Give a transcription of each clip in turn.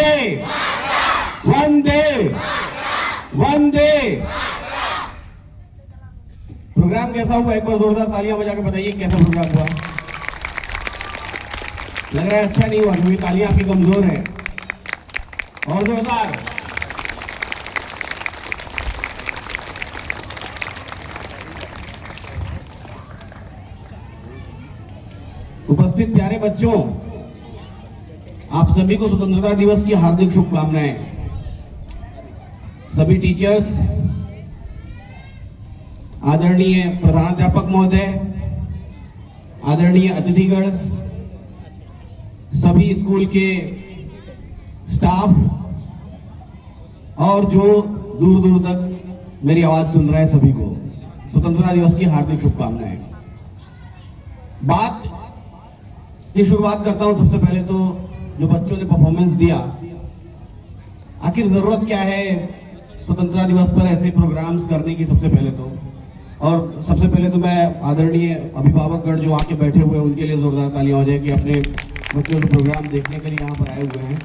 वंदे वंदे वंदे। Programme कैसा हुआ? एक बार जोरदार तालियां बजा के बताइए कैसा प्रोग्राम हुआ। लग रहा है अच्छा नहीं हुआ क्योंकि तालियां आपकी कमजोर है। और जोरदार। उपस्थित प्यारे बच्चों, आप सभी को स्वतंत्रता दिवस की हार्दिक शुभकामनाएं। सभी टीचर्स, आदरणीय प्रधानाध्यापक महोदय, आदरणीय अतिथिगण, सभी स्कूल के स्टाफ और जो दूर दूर तक मेरी आवाज सुन रहे हैं, सभी को स्वतंत्रता दिवस की हार्दिक शुभकामनाएं। बात की शुरुआत करता हूं। सबसे पहले तो जो बच्चों ने परफॉर्मेंस दिया, आखिर जरूरत क्या है स्वतंत्रता दिवस पर ऐसे प्रोग्राम्स करने की? सबसे पहले तो मैं आदरणीय अभिभावकगण जो आके बैठे हुए हैं उनके लिए जोरदार तालियां हो जाए कि अपने बच्चों को प्रोग्राम देखने के लिए यहाँ पर आए हुए हैं।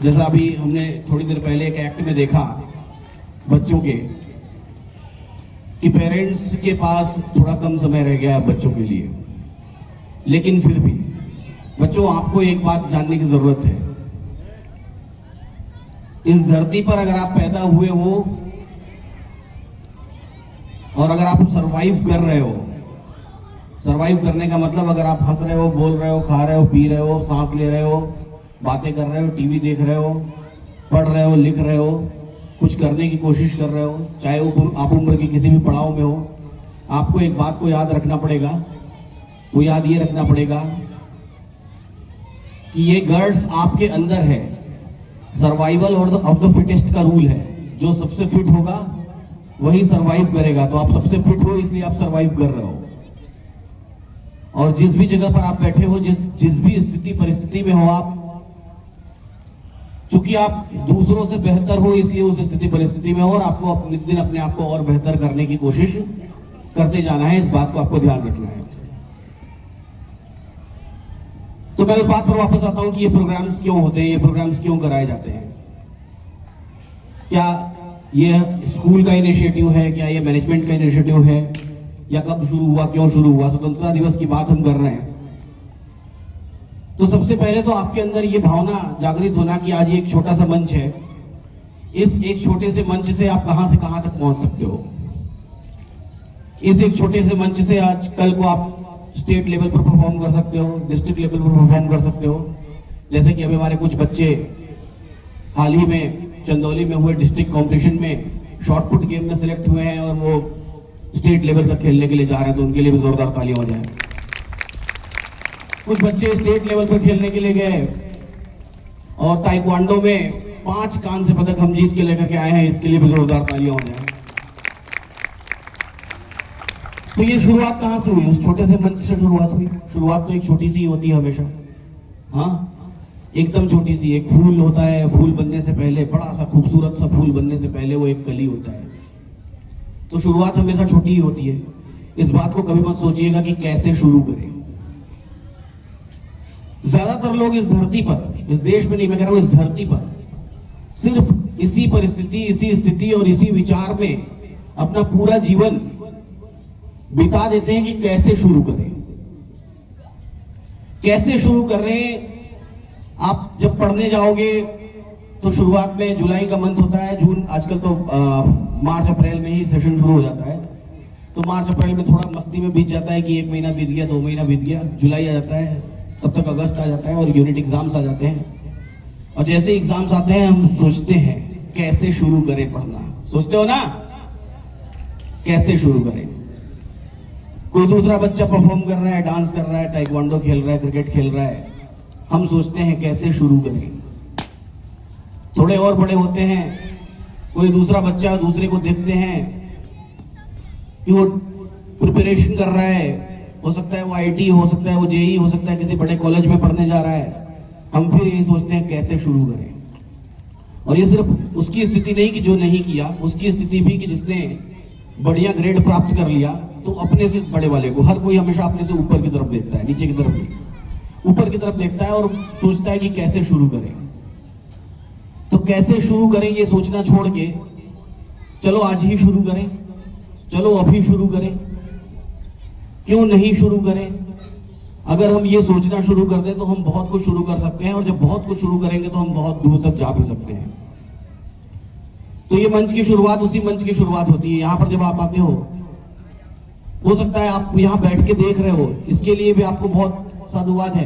जैसा अभी हमने थोड़ी देर पहले एक एक्ट में देखा बच्चों के, कि पेरेंट्स के पास थोड़ा कम समय रह गया है बच्चों के लिए, लेकिन फिर भी बच्चों आपको एक बात जानने की जरूरत है। इस धरती पर अगर आप पैदा हुए हो और अगर आप सरवाइव कर रहे हो, सरवाइव करने का मतलब अगर आप हंस रहे हो, बोल रहे हो, खा रहे हो, पी रहे हो, सांस ले रहे हो, बातें कर रहे हो, टीवी देख रहे हो, पढ़ रहे हो, लिख रहे हो, कुछ करने की कोशिश कर रहे हो, चाहे आप उम्र की किसी भी पड़ाव में हो, आपको एक बात को याद रखना पड़ेगा। वो याद ये रखना पड़ेगा कि ये गर्ड्स आपके अंदर है। सर्वाइवल ऑफ द फिटेस्ट का रूल है, जो सबसे फिट होगा वही सरवाइव करेगा। तो आप सबसे फिट हो इसलिए आप सरवाइव कर रहे हो। और जिस भी जगह पर आप बैठे हो, जिस भी स्थिति परिस्थिति में हो आप, चूंकि आप दूसरों से बेहतर हो इसलिए उस स्थिति परिस्थिति में हो, और आपको अपने दिन अपने आप को और बेहतर करने की कोशिश करते जाना है। इस बात को आपको ध्यान रखना है। तो मैं उस बात पर वापस आता हूं कि ये प्रोग्राम्स क्यों होते हैं, ये प्रोग्राम्स क्यों कराए जाते हैं। क्या ये स्कूल का इनिशिएटिव है, क्या ये मैनेजमेंट का इनिशिएटिव है, या कब शुरू हुआ, क्यों शुरू हुआ? स्वतंत्रता दिवस की बात हम कर रहे हैं तो सबसे पहले तो आपके अंदर ये भावना जागृत होना कि आज ये एक छोटा सा मंच है। इस एक छोटे से मंच से आप कहां से कहां तक पहुंच सकते हो। इस एक छोटे से मंच से आज कल को आप स्टेट लेवल पर परफॉर्म कर सकते हो, डिस्ट्रिक्ट लेवल पर परफॉर्म कर सकते हो। जैसे कि अभी हमारे कुछ बच्चे हाल ही में चंदौली में हुए डिस्ट्रिक्ट कॉम्पिटिशन में शॉटपुट गेम में सिलेक्ट हुए हैं और वो स्टेट लेवल तक खेलने के लिए जा रहे हैं, तो उनके लिए भी जोरदार तालियां हो जाए। कुछ बच्चे स्टेट लेवल पर खेलने के लिए गए और ताइक्वांडो में 5 कांस्य पदक हम जीत के लेकर के आए हैं, इसके लिए भी जोरदार तालियां हो जाए। तो ये शुरुआत कहां से हुई? उस छोटे से मंच से शुरुआत हुई। शुरुआत तो एक छोटी सी होती है हमेशा, हाँ, एकदम छोटी सी। एक फूल होता है, फूल बनने से पहले, बड़ा सा खूबसूरत सा फूल बनने से पहले वो एक कली होता है। तो शुरुआत हमेशा छोटी ही होती है। इस बात को कभी मत सोचिएगा कि कैसे शुरू करें। ज्यादातर लोग इस धरती पर, इस देश में नहीं, मैं कह रहा हूं इस धरती पर, सिर्फ इसी परिस्थिति, इसी स्थिति और इसी विचार में अपना पूरा जीवन बिता देते हैं कि कैसे शुरू करें, कैसे शुरू करें। आप जब पढ़ने जाओगे तो शुरुआत में जुलाई का मंथ होता है, जून, आजकल तो मार्च अप्रैल में ही सेशन शुरू हो जाता है। तो मार्च अप्रैल में थोड़ा मस्ती में बीत जाता है कि 1 महीना बीत गया, 2 महीना बीत गया, जुलाई आ जाता है, तब तक अगस्त आ जाता है और यूनिट एग्जाम्स आ जाते हैं। और जैसे एग्जाम्स आते हैं हम सोचते हैं कैसे शुरू करें पढ़ना। सोचते हो ना, कैसे शुरू करें। कोई दूसरा बच्चा परफॉर्म कर रहा है, डांस कर रहा है, ताइक्वांडो खेल रहा है, क्रिकेट खेल रहा है, हम सोचते हैं कैसे शुरू करें। थोड़े और बड़े होते हैं, कोई दूसरा बच्चा दूसरे को देखते हैं कि वो प्रिपरेशन कर रहा है, हो सकता है वो आईटी, हो सकता है वो जेई, हो सकता है किसी बड़े कॉलेज में पढ़ने जा रहा है, हम फिर यही सोचते हैं कैसे शुरू करें। और ये सिर्फ उसकी स्थिति नहीं कि जो नहीं किया, उसकी स्थिति भी कि जिसने बढ़िया ग्रेड प्राप्त कर लिया, तो अपने से बड़े वाले को, हर कोई हमेशा अपने से ऊपर की तरफ देखता है, नीचे की तरफ नहीं। ऊपर की तरफ देखता है और सोचता है कि कैसे शुरू करें। तो कैसे शुरू करें ये सोचना छोड़ के चलो आज ही शुरू करें, चलो अभी शुरू करें, क्यों नहीं शुरू करें। अगर हम ये सोचना शुरू कर दें तो हम बहुत कुछ शुरू कर सकते हैं, और जब बहुत कुछ शुरू करेंगे तो हम बहुत दूर तक जा भी सकते हैं। तो ये मंच की शुरुआत उसी मंच की शुरुआत होती है। यहां पर जब आप आते हो सकता है आप यहां बैठ के देख रहे हो, इसके लिए भी आपको बहुत साधुवाद है।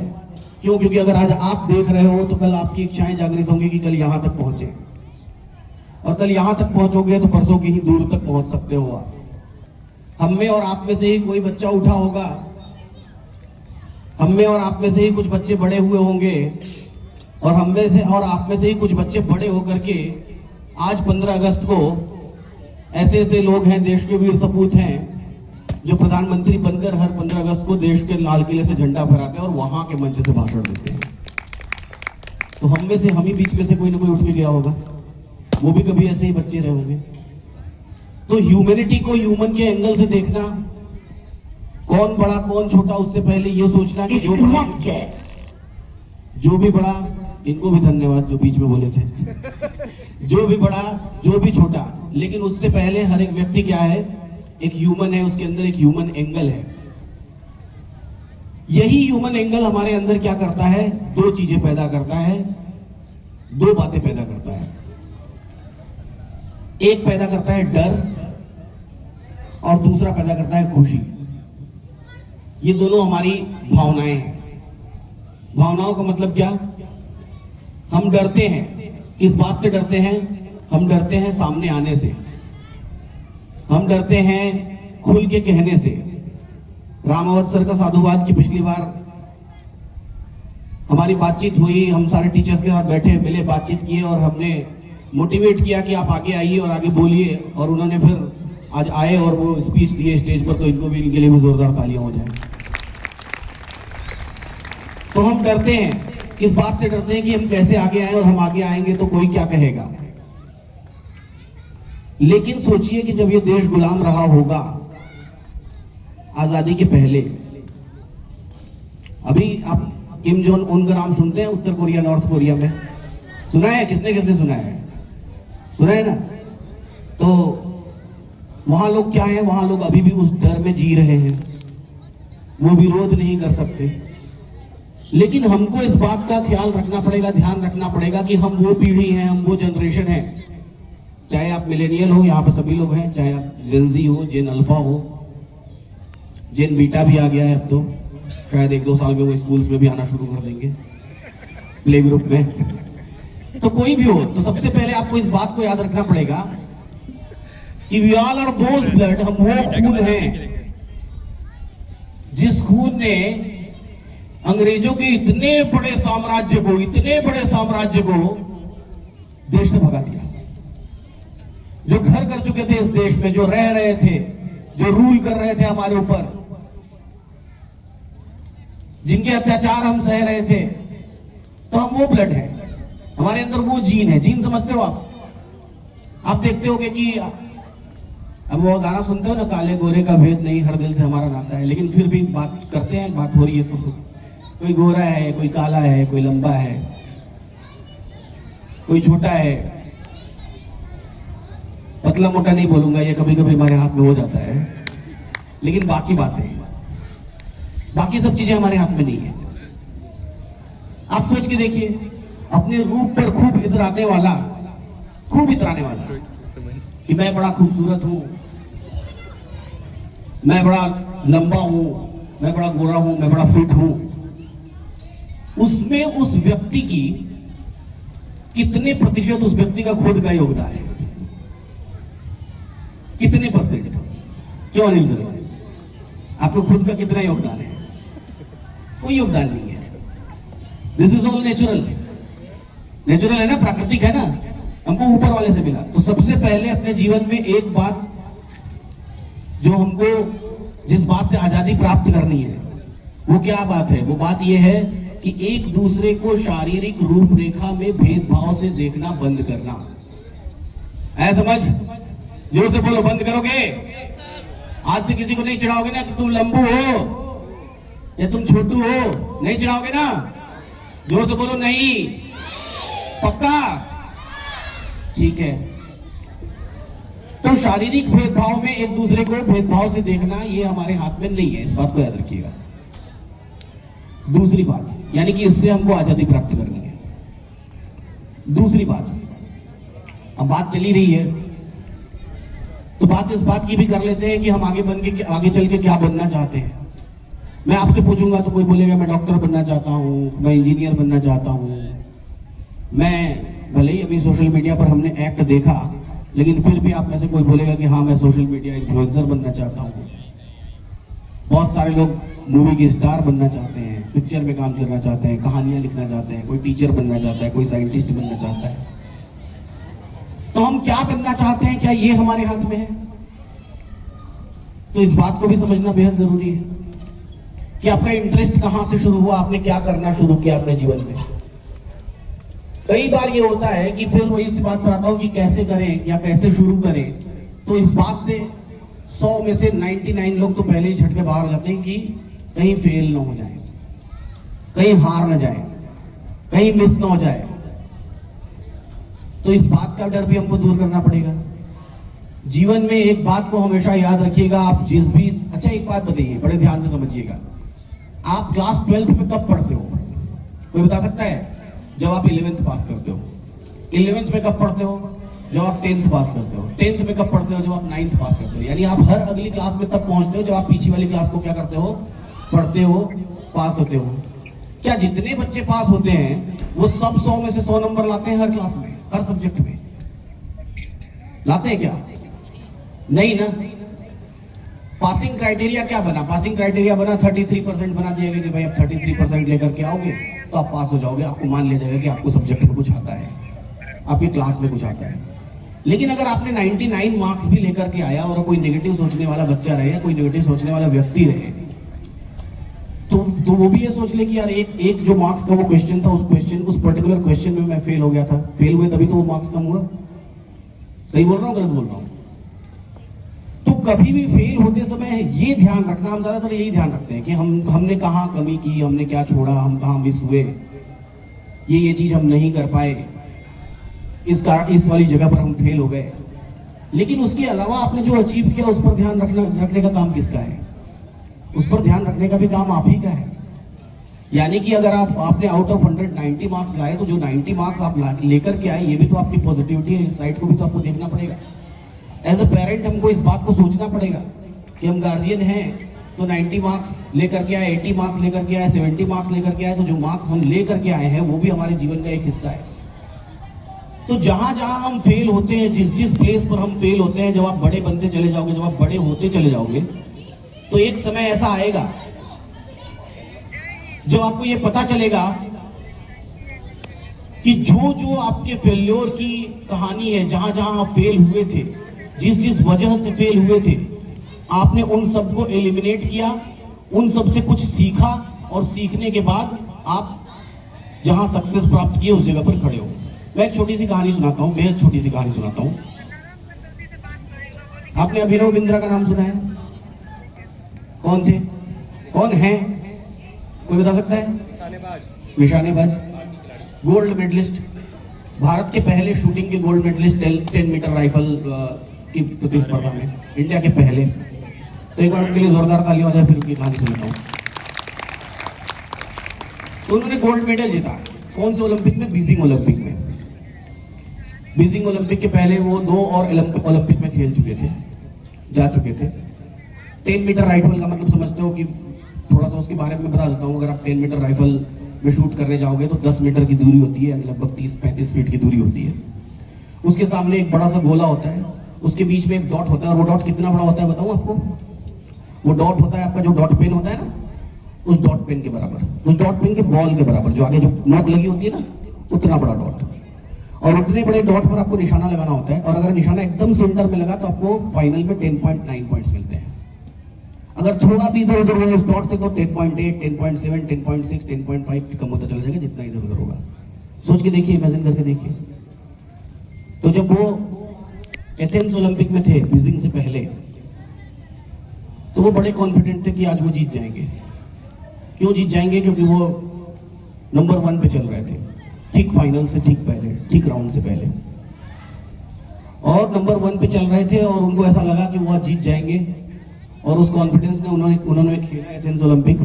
क्यों? क्योंकि अगर आज आप देख रहे हो तो कल आपकी इच्छाएं जागृत होंगी कि कल यहां तक पहुंचे, और कल यहां तक पहुंचोगे तो परसों की ही दूर तक पहुंच सकते हो आप। हम में और आप में से ही कोई बच्चा उठा होगा, हम में और आप में से ही कुछ बच्चे बड़े हुए होंगे, और हम में से और आप में से ही कुछ बच्चे बड़े होकर के आज 15 अगस्त को ऐसे ऐसे लोग हैं, देश के वीर सपूत हैं, जो प्रधानमंत्री बनकर हर 15 अगस्त को देश के लाल किले से झंडा फहराते हैं और वहां के मंच से भाषण देते हैं। तो हम में से, हम ही बीच में से कोई ना कोई उठ के गया होगा, वो भी कभी ऐसे ही बच्चे रहे होंगे। तो ह्यूमैनिटी को ह्यूमन के एंगल से देखना, कौन बड़ा कौन छोटा, उससे पहले ये सोचना कि जो भी बड़ा, इनको भी धन्यवाद जो बीच में बोले थे जो भी बड़ा जो भी छोटा, लेकिन उससे पहले हर एक व्यक्ति क्या है, एक ह्यूमन है, उसके अंदर एक ह्यूमन एंगल है। यही ह्यूमन एंगल हमारे अंदर क्या करता है, दो चीजें पैदा करता है, दो बातें पैदा करता है। एक पैदा करता है डर और दूसरा पैदा करता है खुशी। ये दोनों हमारी भावनाएं हैं। भावनाओं का मतलब क्या, हम डरते हैं, किस बात से डरते हैं, हम डरते हैं सामने आने से, हम डरते हैं खुल के कहने से। रामावत सर का साधुवाद की पिछली बार हमारी बातचीत हुई, हम सारे टीचर्स के साथ बैठे मिले, बातचीत किए और हमने मोटिवेट किया कि आप आगे आइए और आगे बोलिए, और उन्होंने फिर आज आए और वो स्पीच दिए स्टेज पर, तो इनको भी, इनके लिए भी जोरदार तालियां हो जाए। तो हम डरते हैं, किस बात से डरते हैं कि हम कैसे आगे आए, और हम आगे आएंगे तो कोई क्या कहेगा। लेकिन सोचिए कि जब ये देश गुलाम रहा होगा आजादी के पहले, अभी आप किम जोंग उन का नाम सुनते हैं, उत्तर कोरिया नॉर्थ कोरिया में, सुना है? किसने किसने सुना है? सुना है ना? तो वहां लोग क्या है, वहां लोग अभी भी उस डर में जी रहे हैं, वो विरोध नहीं कर सकते। लेकिन हमको इस बात का ख्याल रखना पड़ेगा, ध्यान रखना पड़ेगा कि हम वो पीढ़ी हैं, हम वो जनरेशन है, चाहे आप मिलेनियल हो, यहाँ पे सभी लोग हैं, चाहे आप जेन-ज़ी हो, जेन अल्फा हो, जेन बीटा भी आ गया है अब तो, शायद 1-2 साल में वो स्कूल्स में भी आना शुरू कर देंगे, प्ले ग्रुप में। तो कोई भी हो, तो सबसे पहले आपको इस बात को याद रखना पड़ेगा कि we all are those blood, हम वो खून हैं जिस खून ने अंग्रेजों के इतने बड़े साम्राज्य को देश से भगा दिया, जो घर कर चुके थे इस देश में, जो रह रहे थे, जो रूल कर रहे थे हमारे ऊपर, जिनके अत्याचार हम सह रहे थे। तो हम वो ब्लड है, हमारे अंदर वो जीन है। जीन समझते हो आप देखते होगे कि अब वो गाना सुनते हो ना, काले गोरे का भेद नहीं, हर दिल से हमारा नाता है, लेकिन फिर भी बात करते हैं, बात हो रही है तो कोई गोरा है, कोई काला है, कोई लंबा है, कोई छोटा है, पतला मोटा नहीं बोलूंगा, ये कभी कभी हमारे हाथ में हो जाता है, लेकिन बाकी बातें, बाकी सब चीजें हमारे हाथ में नहीं है। आप सोच के देखिए, अपने रूप पर खूब इतराने वाला कि मैं बड़ा खूबसूरत हूं, मैं बड़ा लंबा हूं, मैं बड़ा गोरा हूं, मैं बड़ा फिट हूं, उसमें उस व्यक्ति की कितने प्रतिशत उस व्यक्ति का खुद का योगदान है? कितने %? क्यों अनिल सर, आपको खुद का कितना योगदान है? कोई योगदान नहीं है। दिस इज ऑल नेचुरल है ना, प्राकृतिक है ना, हमको ऊपर वाले से मिला। तो सबसे पहले अपने जीवन में एक बात जो हमको, जिस बात से आजादी प्राप्त करनी है, वो क्या बात है? वो बात ये है कि एक दूसरे को शारीरिक रूपरेखा में भेदभाव से देखना बंद करना है। समझ? जोर से बोलो, बंद करोगे? आज से किसी को नहीं चिढ़ाओगे ना कि तुम लंबू हो, या तुम छोटू हो, नहीं चढ़ाओगे ना? जोर से बोलो नहीं। पक्का? ठीक है। तो शारीरिक भेदभाव में एक दूसरे को भेदभाव से देखना ये हमारे हाथ में नहीं है, इस बात को याद रखिएगा। दूसरी बात, यानी कि इससे हमको आजादी प्राप्त करनी है। दूसरी बात, अब बात चली रही है तो बात इस बात की भी कर लेते हैं कि हम आगे चल के क्या बनना चाहते हैं। मैं आपसे पूछूंगा तो कोई बोलेगा मैं डॉक्टर बनना चाहता हूं, मैं इंजीनियर बनना चाहता हूं। मैं भले ही अभी सोशल मीडिया पर हमने एक्ट देखा, लेकिन फिर भी आप में से कोई बोलेगा कि हाँ मैं सोशल मीडिया इन्फ्लुएंसर बनना चाहता हूँ। बहुत सारे लोग मूवी के स्टार बनना चाहते हैं, पिक्चर में काम करना चाहते हैं, कहानियां लिखना चाहते हैं, कोई टीचर बनना चाहता है, कोई साइंटिस्ट बनना चाहता है। तो हम क्या बनना चाहते हैं, क्या ये हमारे हाथ में है? तो इस बात को भी समझना बेहद जरूरी है कि आपका इंटरेस्ट कहां से शुरू हुआ, आपने क्या करना शुरू किया अपने जीवन में। कई बार ये होता है कि फिर वही सी बात पर आता हूं कि कैसे करें या कैसे शुरू करें। तो इस बात से 100 में से 99 लोग तो पहले ही छट के बाहर हो जाते हैं कि कहीं फेल ना हो जाए, कहीं हार ना जाए, कहीं मिस ना हो जाए। तो इस बात का डर भी हमको दूर करना पड़ेगा। जीवन में एक बात को हमेशा याद रखिएगा, आप जिस भी, अच्छा एक बात बताइए, बड़े ध्यान से समझिएगा, आप क्लास 12th में कब पढ़ते हो? कोई बता सकता है? जब आप 11th पास करते हो। 11th में कब पढ़ते हो? जब आप 10th पास करते हो। 10th में कब पढ़ते हो? जब आप 9th पास करते हो। यानी आप हर अगली क्लास में तब पहुंचते हो जब आप पीछे वाली क्लास को क्या करते हो? पढ़ते हो, पास होते हो। क्या जितने बच्चे पास होते हैं वो सब 100 में से 100 नंबर लाते हैं हर क्लास में, हर सब्जेक्ट में? लाते हैं क्या? नहीं ना। पासिंग क्राइटेरिया क्या बना? पासिंग क्राइटेरिया बना 33% बना दिया गया कि भाई आप 33% लेकर के आओगे तो आप पास हो जाओगे, आपको मान लिया जाएगा कि आपको सब्जेक्ट में कुछ आता है, आपकी क्लास में कुछ आता है। लेकिन अगर आपने 99 मार्क्स भी लेकर के आया और कोई नेगेटिव सोचने वाला बच्चा रहे, कोई नेगेटिव सोचने वाला व्यक्ति रहे, तो वो भी ये सोच ले कि यार एक जो मार्क्स का वो क्वेश्चन था, उस पर्टिकुलर क्वेश्चन में मैं फेल हो गया था, फेल हुए तभी तो वो मार्क्स कम हुआ। सही बोल रहा हूँ, गलत बोल रहा हूँ? तो कभी भी फेल होते समय ये ध्यान रखना, हम ज्यादातर यही ध्यान रखते हैं कि हमने कहाँ कमी की, हमने क्या छोड़ा, हम कहाँ मिस हुए, ये चीज हम नहीं कर पाए, इस वाली जगह पर हम फेल हो गए। लेकिन उसके अलावा आपने जो अचीव किया उस पर ध्यान रखने का काम किसका है? उस पर ध्यान रखने का भी काम आप ही का है। यानी कि अगर आपने आउट ऑफ 100 90 मार्क्स लाए, तो जो 90 मार्क्स आप लेकर के आए, ये भी तो आपकी पॉजिटिविटी है, इस साइड को भी तो आपको देखना पड़ेगा। एज अ पेरेंट हमको इस बात को सोचना पड़ेगा कि हम गार्जियन हैं तो 90 मार्क्स लेकर के आए, 80 मार्क्स लेकर के आए, 70 मार्क्स लेकर के आए, तो जो मार्क्स हम लेकर के आए हैं वो भी हमारे जीवन का एक हिस्सा है। तो जहां जहां हम फेल होते हैं, जिस प्लेस पर हम फेल होते हैं, जब आप बड़े बनते चले जाओगे, जब आप बड़े होते चले जाओगे, तो एक समय ऐसा आएगा जब आपको ये पता चलेगा कि जो आपके फेल्योर की कहानी है, जहां जहां आप फेल हुए थे, जिस वजह से फेल हुए थे, आपने उन सबको एलिमिनेट किया, उन सब से कुछ सीखा, और सीखने के बाद आप जहां सक्सेस प्राप्त किए उस जगह पर खड़े हो। मैं एक छोटी सी कहानी सुनाता हूं, बेहद छोटी सी कहानी सुनाता हूं। आपने अभिनव बिंद्रा का नाम सुना है? कौन थे, कौन है, कोई बता सकता है? निशानेबाज, गोल्ड मेडलिस्ट, भारत के पहले शूटिंग के गोल्ड मेडलिस्ट 10 मीटर राइफल की प्रतिस्पर्धा में, इंडिया के पहले। तो एक बार उनके लिए जोरदार तालियां हो जाए, फिर उनकी कहानी सुनाता हूं। तो उन्होंने गोल्ड मेडल जीता, कौन से ओलंपिक में? बीजिंग ओलंपिक में। बीजिंग ओलंपिक के पहले वो 2 और ओलंपिक में खेल चुके थे, जा चुके थे। 10 मीटर राइफल का मतलब समझते हो कि थोड़ा सा उसके बारे में बता देता हूँ। अगर आप 10 मीटर राइफल में शूट करने जाओगे तो 10 मीटर की दूरी होती है, लगभग 30-35 फीट की दूरी होती है। उसके सामने एक बड़ा सा गोला होता है, उसके बीच में एक डॉट होता है, और वो डॉट कितना बड़ा होता है बताऊँ आपको? वो डॉट होता है आपका जो डॉट पेन होता है ना, उस डॉट पेन के बराबर, उस डॉट पेन के बॉल के बराबर, जो आगे जो नोक लगी होती है ना, उतना बड़ा डॉट। और उतने बड़े डॉट पर आपको निशाना लगाना होता है, और अगर निशाना एकदम सेंटर में लगा तो आपको फाइनल में 10.9 पॉइंट्स मिलते हैं। अगर थोड़ा भी इधर उधर हुआ उस डॉट से तो 10.8, 10.7, 10.6, 10.5 कम होता चला जाएगा, जितना इधर उधर होगा। सोच के देखिए, इमेजिन करके देखिए। तो जब वो एथेंस ओलंपिक में थे, बीजिंग से पहले, तो वो बड़े कॉन्फिडेंट थे कि आज वो जीत जाएंगे। क्यों जीत जाएंगे? क्योंकि वो नंबर 1 पे चल रहे थे, ठीक फाइनल से ठीक पहले, ठीक राउंड से पहले, और नंबर 1 पे चल रहे थे और उनको ऐसा लगा कि वो आज जीत जाएंगे। और उस कॉन्फिडेंस ने उन्होंने खेला एथेंस ओलंपिक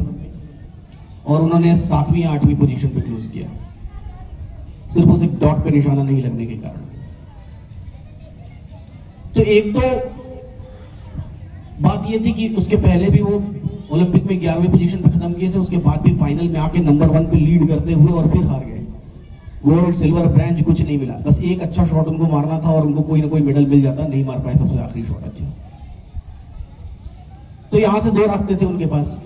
और उन्होंने 7वीं या 8वीं पोजीशन पे क्लोज किया, सिर्फ उस एक डॉट पे निशाना नहीं लगने के कारण। तो एक तो बात ये थी कि उसके पहले भी वो ओलंपिक में 11वीं पोजीशन पे खत्म किए थे, उसके बाद भी फाइनल में आके नंबर 1 पे लीड करते हुए और फिर हार गए। गोल्ड, सिल्वर, ब्रॉन्ज कुछ नहीं मिला, बस एक अच्छा शॉट उनको मारना था और उनको कोई ना कोई मेडल मिल जाता, नहीं मार पाए सबसे आखिरी शॉट अच्छा। तो यहां से 2 रास्ते थे उनके पास,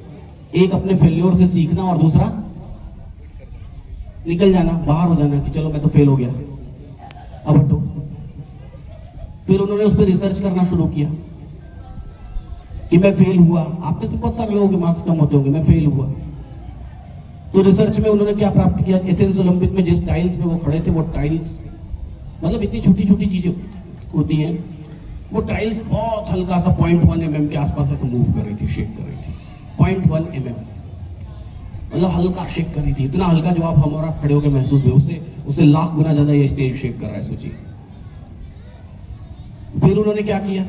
एक अपने फेल्योर से सीखना और दूसरा निकल जाना, बाहर हो जाना कि चलो मैं तो फेल हो गया, अब हटो। फिर उन्होंने उस पर रिसर्च करना शुरू किया कि मैं फेल हुआ। आप में से बहुत सारे लोगों के मार्क्स कम होते होंगे, मैं फेल हुआ। तो रिसर्च में उन्होंने क्या प्राप्त किया? एथेंस ओलंपिक में जिस टाइल्स पे वो खड़े थे, वो टाइल्स मतलब इतनी छोटी छोटी चीजें होती हैं, वो टाइल्स बहुत हल्का सा 0.1 mm के आसपास ऐसे मूव कर रही थी, शेक कर रही थी। 0.1 mm मतलब हल्का शेक कर रही थी, इतना हल्का जो आप हम और आप खड़े होकर महसूस हुए, उससे लाख गुना ज्यादा ये स्टेज शेक कर रहा है, सोचिए। फिर उन्होंने क्या किया?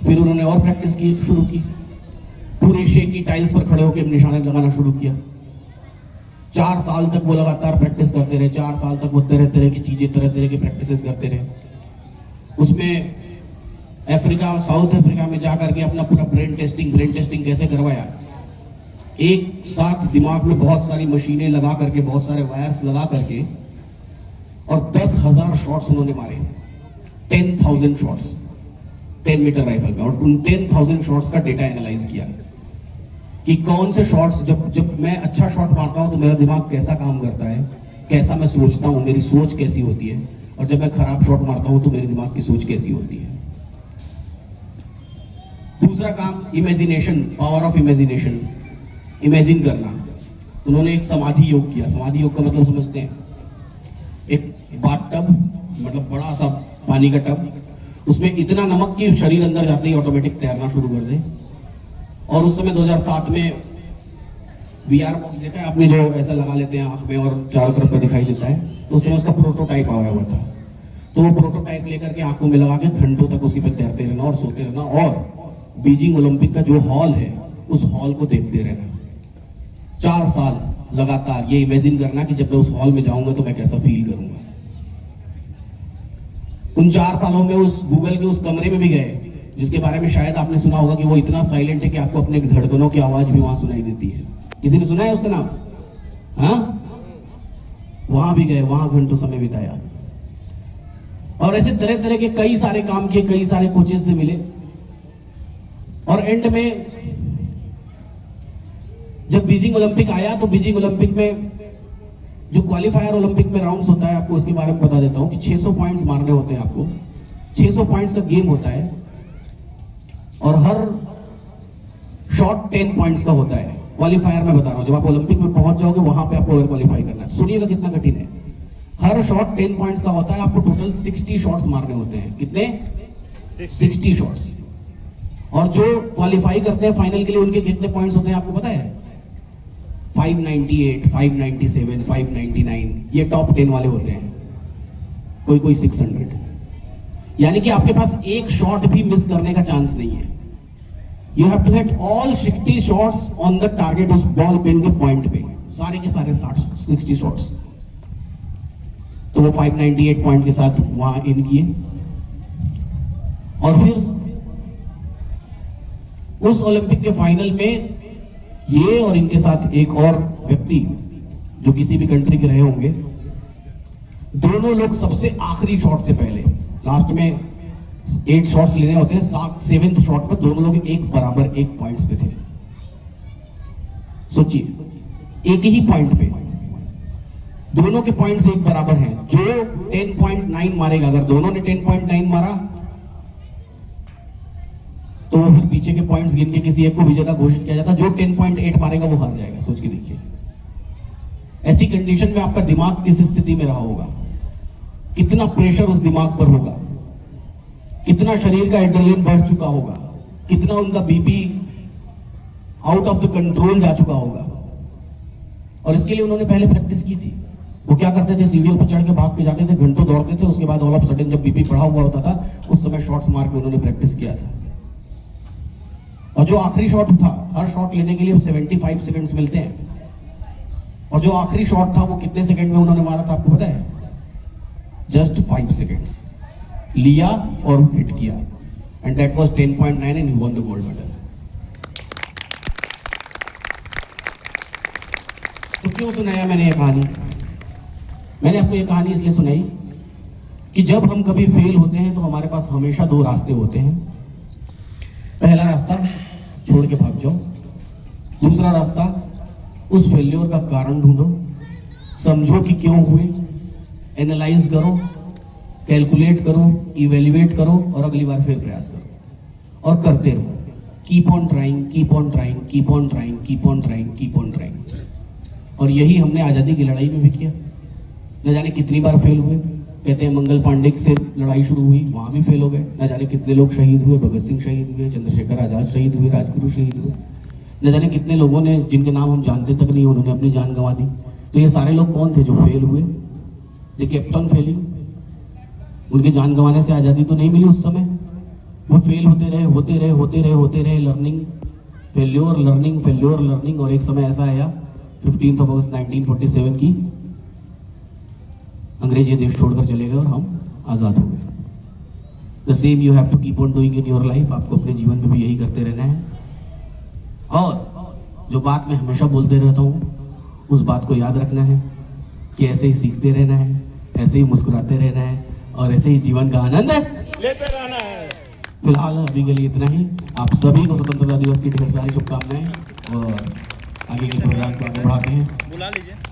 फिर उन्होंने और प्रैक्टिस की शुरू की, पूरे शेक की टाइल्स पर खड़े होकर निशाने लगाना शुरू किया। 4 साल तक वो लगातार प्रैक्टिस करते रहे, 4 साल तक वो तरह तरह की चीजें, तरह तरह की प्रैक्टिसेस करते रहे। उसमें अफ्रीका, साउथ अफ्रीका में जाकर के अपना पूरा ब्रेन टेस्टिंग कैसे करवाया, एक साथ दिमाग में बहुत सारी मशीनें लगा करके, बहुत सारे वायर्स लगा करके, और 10,000 शॉट्स उन्होंने मारे, 10,000 शॉट्स 10 मीटर राइफल में, और उन 10,000 शॉट्स का डेटा एनालाइज किया कि कौन से शॉट्स, जब मैं अच्छा शॉट मारता हूं तो मेरा दिमाग कैसा काम करता है, कैसा मैं सोचता हूं, मेरी सोच कैसी होती है, और जब मैं खराब शॉट मारता हूं तो मेरे दिमाग की सोच कैसी होती है। दूसरा काम imagination, power of imagination, imagine करना। उन्होंने एक समाधि योग किया। समाधि योग का मतलब समझते हैं? एक बाथ टब, मतलब बड़ा सा पानी का टब, उसमें इतना नमक कि शरीर अंदर जाते ही ऑटोमेटिक तैरना शुरू कर दे। और उस समय 2007 में VR बॉक्स देखा है आपने, जो ऐसा लगा लेते हैं आंख में और चारों तरफ पे दिखाई देता है, तो उसमें उसका प्रोटोटाइप आया हुआ था। तो वो प्रोटोटाइप लेकर के आंखों में लगा के घंटों तक उसी पे तैरते रहना और सोते रहना, और बीजिंग ओलंपिक का जो हॉल है उस हॉल को देखते रहना 4 साल लगातार। ये इमेजिन करना कि जब मैं उस हॉल में जाऊंगा तो मैं कैसा फील करूंगा। उन 4 सालों में उस गूगल के उस कमरे में भी गए, जिसके बारे में शायद आपने सुना होगा कि वो इतना साइलेंट है कि आपको अपने धड़कनों की आवाज भी वहां सुनाई देती है। किसी ने सुना है उसका नाम? हाँ, वहां भी गए, वहां घंटों समय बिताया, और ऐसे तरह तरह के कई सारे काम किए, कई सारे कोचेस से मिले, और एंड में जब बीजिंग ओलंपिक आया तो बीजिंग ओलंपिक में जो क्वालिफायर ओलंपिक में राउंड्स होता है, आपको उसके बारे में बता देता हूं कि 600 पॉइंट्स मारने होते हैं आपको। 600 पॉइंट्स का गेम होता है और हर शॉट 10 पॉइंट्स का होता है। क्वालिफायर में बता रहा हूं, जब आप ओलंपिक में पहुंच जाओगे वहां पे आपको क्वालिफाई करना है। सुनिएगा कितना कठिन है। हर शॉट 10 पॉइंट्स का होता है, आपको टोटल 60 शॉट्स मारने होते हैं। कितने? 60 शॉट्स। और जो क्वालिफाई करते हैं फाइनल के लिए, उनके कितने पॉइंट्स होते हैं आपको पता है? 598, 597, 599, ये टॉप 10 वाले होते हैं, कोई 600। यानी कि आपके पास एक शॉट भी मिस करने का चांस नहीं है। You have to hit all 60 shots on the target, उस बॉल पिन के पॉइंट पे, सारे के सारे 60 शॉट्स। तो वो 598 पॉइंट के साथ वहां इन किए, और फिर उस ओलंपिक के फाइनल में ये और इनके साथ एक और व्यक्ति जो किसी भी कंट्री के रहे होंगे, दोनों लोग सबसे आखिरी शॉट से पहले, लास्ट में 8 शॉट्स लेने होते हैं, 7वें शॉट पर दोनों लोग एक बराबर 1 पॉइंट्स पे थे। सोचिए, एक ही पॉइंट पे दोनों के पॉइंट्स एक बराबर हैं। जो 10.9 मारेगा, अगर दोनों ने 10.9 मारा तो वो फिर पीछे के पॉइंट्स गिन के किसी एक को विजेता घोषित किया जाता। जो 10.8 मारेगा वो हार जाएगा। सोच के देखिए, ऐसी कंडीशन में आपका दिमाग किस स्थिति में रहा होगा, कितना प्रेशर उस दिमाग पर होगा, कितना शरीर का एड्रेनलिन बढ़ चुका होगा, कितना उनका BP out of the control जा चुका होगा। और इसके लिए उन्होंने पहले प्रैक्टिस की थी। वो क्या करते थे, सीढ़ियों पर चढ़ के भाग के जाते थे, घंटों दौड़ते थे, उसके बाद ऑल ऑफ सडन जब बीपी बढ़ा हुआ होता था उस समय शॉट्स मार के उन्होंने प्रैक्टिस किया था। और जो आखिरी शॉट था, हर शॉट लेने के लिए 75 सेकंड्स मिलते हैं, और जो आखिरी शॉट था वो कितने सेकंड में उन्होंने मारा था आपको पता है? जस्ट 5 सेकंड्स लिया और हिट किया, and that was 10.9 and he won the gold medal. तो क्यों सुनाया मैंने ये कहानी? मैंने आपको ये कहानी इसलिए सुनाई कि जब हम कभी फेल होते हैं तो हमारे पास हमेशा 2 रास्ते होते हैं। पहला रास्ता, छोड़ के भाग जाओ। दूसरा रास्ता, उस फेल्योर का कारण ढूंढो, समझो कि क्यों हुए, एनालाइज करो, कैलकुलेट करो, इवेल्युएट करो और अगली बार फिर प्रयास करो और करते रहो। Keep on trying, keep on trying, keep on trying, keep on trying, keep on trying. और यही हमने आज़ादी की लड़ाई में भी किया। न जाने कितनी बार फेल हुए। कहते हैं मंगल पांडे से लड़ाई शुरू हुई, वहाँ भी फेल हो गए। न जाने कितने लोग शहीद हुए, भगत सिंह शहीद हुए, चंद्रशेखर आज़ाद शहीद हुए, राजगुरु शहीद हुए। न जाने कितने लोगों ने, जिनके नाम हम जानते तक नहीं, उन्होंने अपनी जान गंवा दी। तो ये सारे लोग कौन थे जो फेल हुए? They kept on failing. उनके जान गंवाने से आज़ादी तो नहीं मिली उस समय। वो फेल होते रहे, होते रहे, होते रहे, होते रहे, learning, failure, learning, failure, learning. और एक समय ऐसा आया 15 अगस्त 1947 की, अंग्रेज ये देश छोड़कर चले गए और हम आज़ाद हो गए। The same you have to keep on doing in your life. आपको अपने जीवन में भी यही करते रहना है। और जो बात मैं हमेशा बोलते रहता हूँ, उस बात को याद रखना है कि ऐसे ही सीखते रहना है, ऐसे ही मुस्कुराते रहना है और ऐसे ही जीवन का आनंद लेते रहना है। फिलहाल अभी के लिए इतना ही। आप सभी को स्वतंत्रता दिवस की ढेर सारी शुभकामनाएं और आगे के प्रोग्राम को आगे बढ़ाते हैं। बुला लीजिए।